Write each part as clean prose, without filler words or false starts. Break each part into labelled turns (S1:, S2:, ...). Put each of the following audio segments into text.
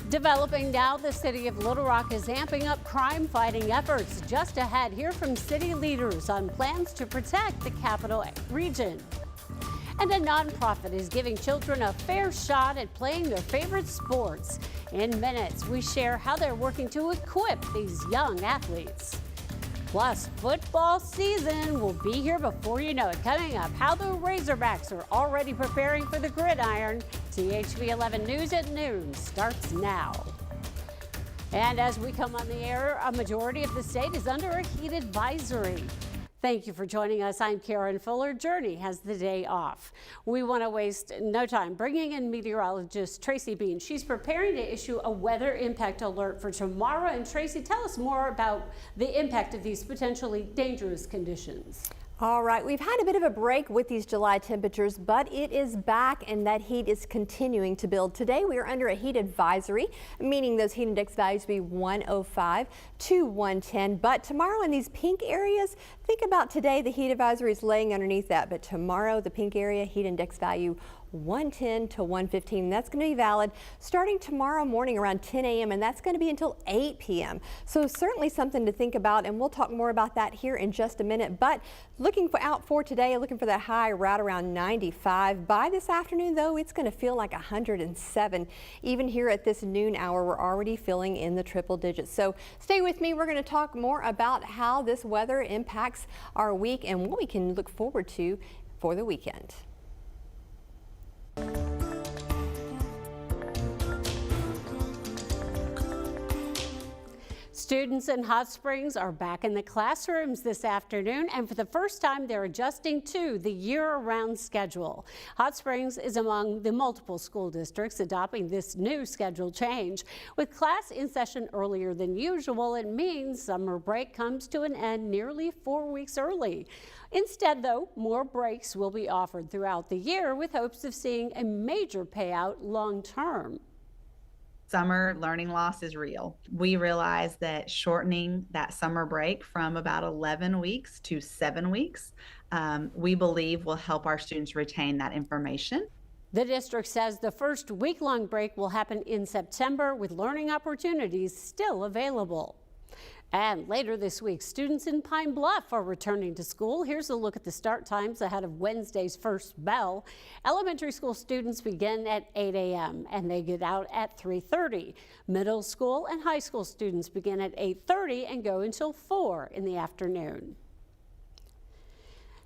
S1: Developing now, the city of Little Rock is amping up crime-fighting efforts. Just ahead, hear from city leaders on plans to protect the capital region. And a nonprofit is giving children a fair shot at playing their favorite sports. In minutes, we share how they're working to equip these young athletes. Plus, football season will be here before you know it. Coming up, how the Razorbacks are already preparing for the gridiron. THV 11 News at noon starts now. And as we come on the air, a majority of the state is under a heat advisory. Thank you for joining us. I'm Karen Fuller. Journey has the day off. We want to waste no time bringing in meteorologist Tracy Bean. She's preparing to issue a weather impact alert for tomorrow. And Tracy, tell us more about the impact of these potentially dangerous conditions.
S2: All right, we've had a bit of a break with these July temperatures, but it is back and that heat is continuing to build. Today we are under a heat advisory, meaning those heat index values will be 105 to 110. But tomorrow in these pink areas, think about today the heat advisory is laying underneath that, but tomorrow the pink area heat index value 110 to 115. That's going to be valid starting tomorrow morning around 10 a.m. and that's going to be until 8 p.m. So certainly something to think about, and we'll talk more about that here in just a minute. But looking out for today, looking for that high right around 95. By this afternoon, though, it's going to feel like 107. Even here at this noon hour, we're already feeling in the triple digits. So stay with me. We're going to talk more about how this weather impacts our week and what we can look forward to for the weekend.
S1: Students in Hot Springs are back in the classrooms this afternoon, and for the first time they're adjusting to the year-round schedule. Hot Springs is among the multiple school districts adopting this new schedule change. With class in session earlier than usual, it means summer break comes to an end nearly 4 weeks early. Instead, though, more breaks will be offered throughout the year with hopes of seeing a major payout long-term.
S3: Summer learning loss is real. We realize that shortening that summer break from about 11 weeks to 7 weeks, we believe will help our students retain that information.
S1: The district says the first week-long break will happen in September with learning opportunities still available. And later this week, students in Pine Bluff are returning to school. Here's a look at the start times ahead of Wednesday's first bell. Elementary school students begin at 8 a.m. and they get out at 3:30. Middle school and high school students begin at 8:30 and go until 4 in the afternoon.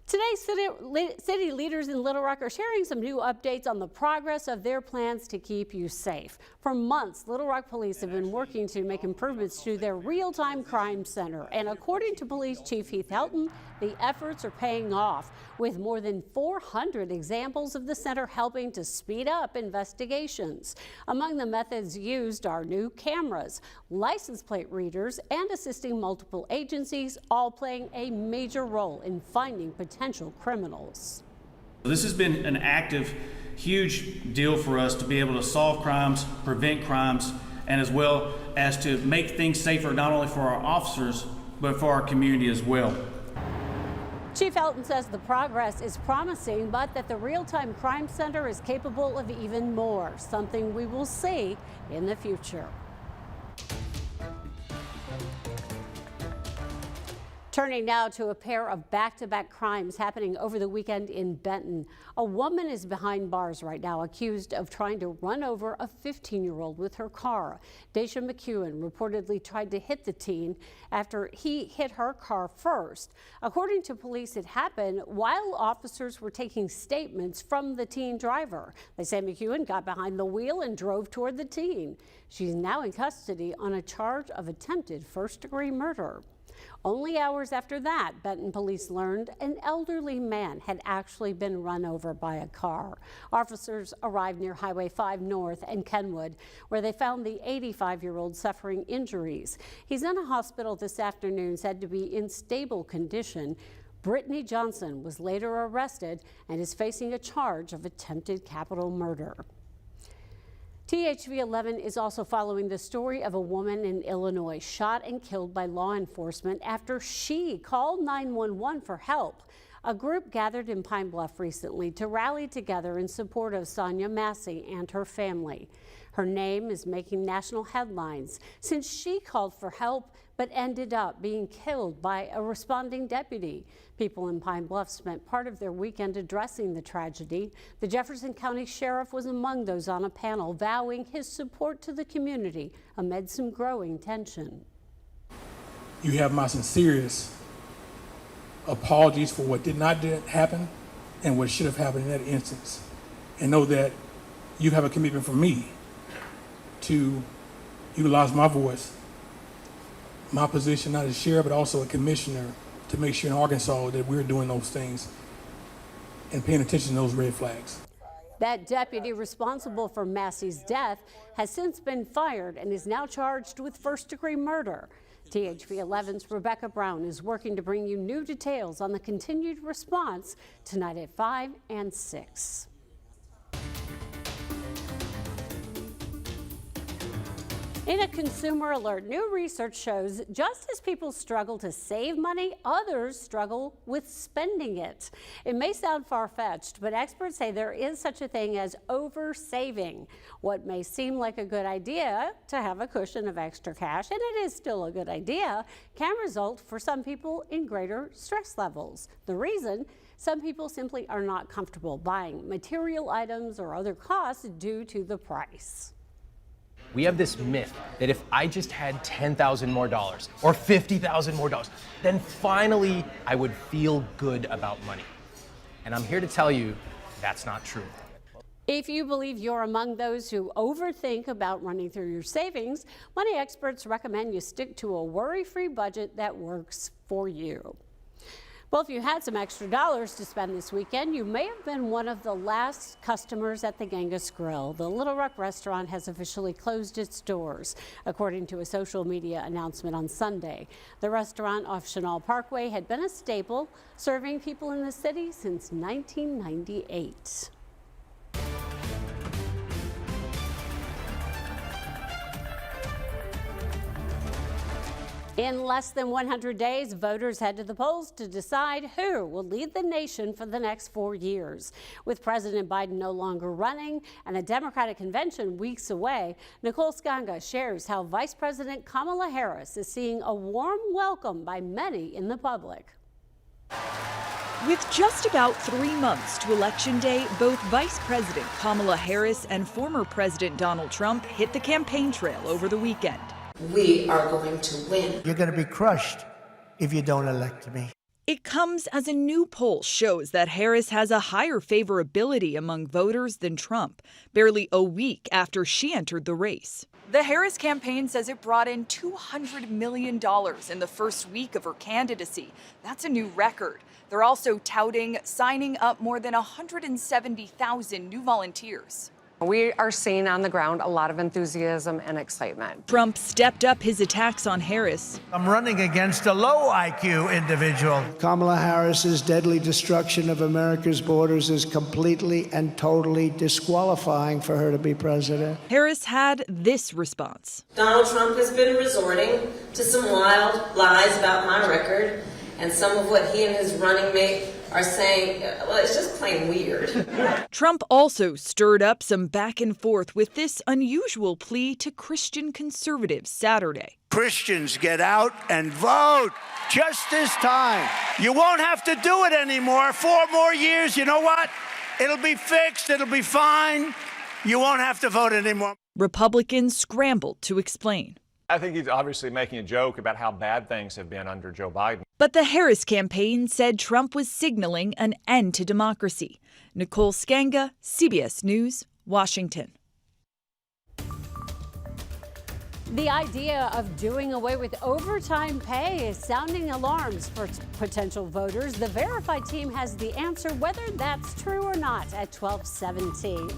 S1: Today, city leaders in Little Rock are sharing some new updates on the progress of their plans to keep you safe. For months, Little Rock police have been working to make improvements to their real-time crime center. And according to Police Chief Heath Helton, the efforts are paying off, with more than 400 examples of the center helping to speed up investigations. Among the methods used are new cameras, license plate readers, and assisting multiple agencies, all playing a major role in finding potential criminals.
S4: This has been an active, huge deal for us to be able to solve crimes, prevent crimes, and as well as to make things safer not only for our officers, but for our community as well.
S1: Chief Helton says the progress is promising, but that the Real-Time Crime Center is capable of even more, something we will see in the future. Turning now to a pair of back-to-back crimes happening over the weekend in Benton. A woman is behind bars right now, accused of trying to run over a 15-year-old with her car. Daisha McEwen reportedly tried to hit the teen after he hit her car first. According to police, it happened while officers were taking statements from the teen driver. They say McEwen got behind the wheel and drove toward the teen. She's now in custody on a charge of attempted first-degree murder. Only hours after that, Benton police learned an elderly man had actually been run over by a car. Officers arrived near Highway 5 North and Kenwood, where they found the 85-year-old suffering injuries. He's in a hospital this afternoon, said to be in stable condition. Brittany Johnson was later arrested and is facing a charge of attempted capital murder. THV 11 is also following the story of a woman in Illinois shot and killed by law enforcement after she called 911 for help. A group gathered in Pine Bluff recently to rally together in support of Sonia Massey and her family. Her name is making national headlines since she called for help but ended up being killed by a responding deputy. People in Pine Bluff spent part of their weekend addressing the tragedy. The Jefferson County Sheriff was among those on a panel vowing his support to the community amid some growing tension.
S5: You have my sincerest apologies for what did not happen and what should have happened in that instance. And know that you have a commitment from me to utilize my voice, my position not as sheriff, but also a commissioner, to make sure in Arkansas that we're doing those things and paying attention to those red flags.
S1: That deputy responsible for Massey's death has since been fired and is now charged with first-degree murder. THV 11's Rebecca Brown is working to bring you new details on the continued response tonight at 5 and 6. In a consumer alert, new research shows just as people struggle to save money, others struggle with spending it. It may sound far-fetched, but experts say there is such a thing as over-saving. What may seem like a good idea to have a cushion of extra cash, and it is still a good idea, can result for some people in greater stress levels. The reason? Some people simply are not comfortable buying material items or other costs due to the price.
S6: We have this myth that if I just had $10,000 more or $50,000 more, then finally I would feel good about money. And I'm here to tell you that's not true.
S1: If you believe you're among those who overthink about running through your savings, money experts recommend you stick to a worry-free budget that works for you. Well, if you had some extra dollars to spend this weekend, you may have been one of the last customers at the Genghis Grill. The Little Rock restaurant has officially closed its doors, according to a social media announcement on Sunday. The restaurant off Chenal Parkway had been a staple, serving people in the city since 1998. In less than 100 days, voters head to the polls to decide who will lead the nation for the next 4 years. With President Biden no longer running and a Democratic convention weeks away, Nicole Skanga shares how Vice President Kamala Harris is seeing a warm welcome by many in the public.
S7: With just about 3 months to Election Day, both Vice President Kamala Harris and former President Donald Trump hit the campaign trail over the weekend.
S8: We are going to win.
S9: You're going to be crushed if you don't elect me.
S7: It comes as a new poll shows that Harris has a higher favorability among voters than Trump, barely a week after she entered the race. The Harris campaign says it brought in $200 million in the first week of her candidacy. That's a new record. They're also touting signing up more than 170,000 new volunteers.
S10: We are seeing on the ground a lot of enthusiasm and excitement.
S7: Trump stepped up his attacks on Harris.
S9: I'm running against a low IQ individual.
S11: Kamala Harris's deadly destruction of America's borders is completely and totally disqualifying for her to be president.
S7: Harris had this response.
S8: Donald Trump has been resorting to some wild lies about my record, and some of what he and his running mate are saying, well, it's just plain weird.
S7: Trump also stirred up some back and forth with this unusual plea to Christian conservatives Saturday.
S9: Christians, get out and vote just this time. You won't have to do it anymore. 4 more years, you know what? It'll be fixed. It'll be fine. You won't have to vote anymore.
S7: Republicans scrambled to explain.
S12: I think he's obviously making a joke about how bad things have been under Joe Biden.
S7: But the Harris campaign said Trump was signaling an end to democracy. Nicole Skanga, CBS News, Washington.
S1: The idea of doing away with overtime pay is sounding alarms for potential voters. The Verified team has the answer, whether that's true or not, at 12:17.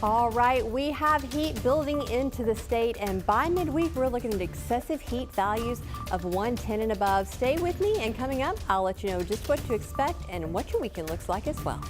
S2: All right, we have heat building into the state, and by midweek, we're looking at excessive heat values of 110 and above. Stay with me, and coming up, I'll let you know just what to expect and what your weekend looks like as well.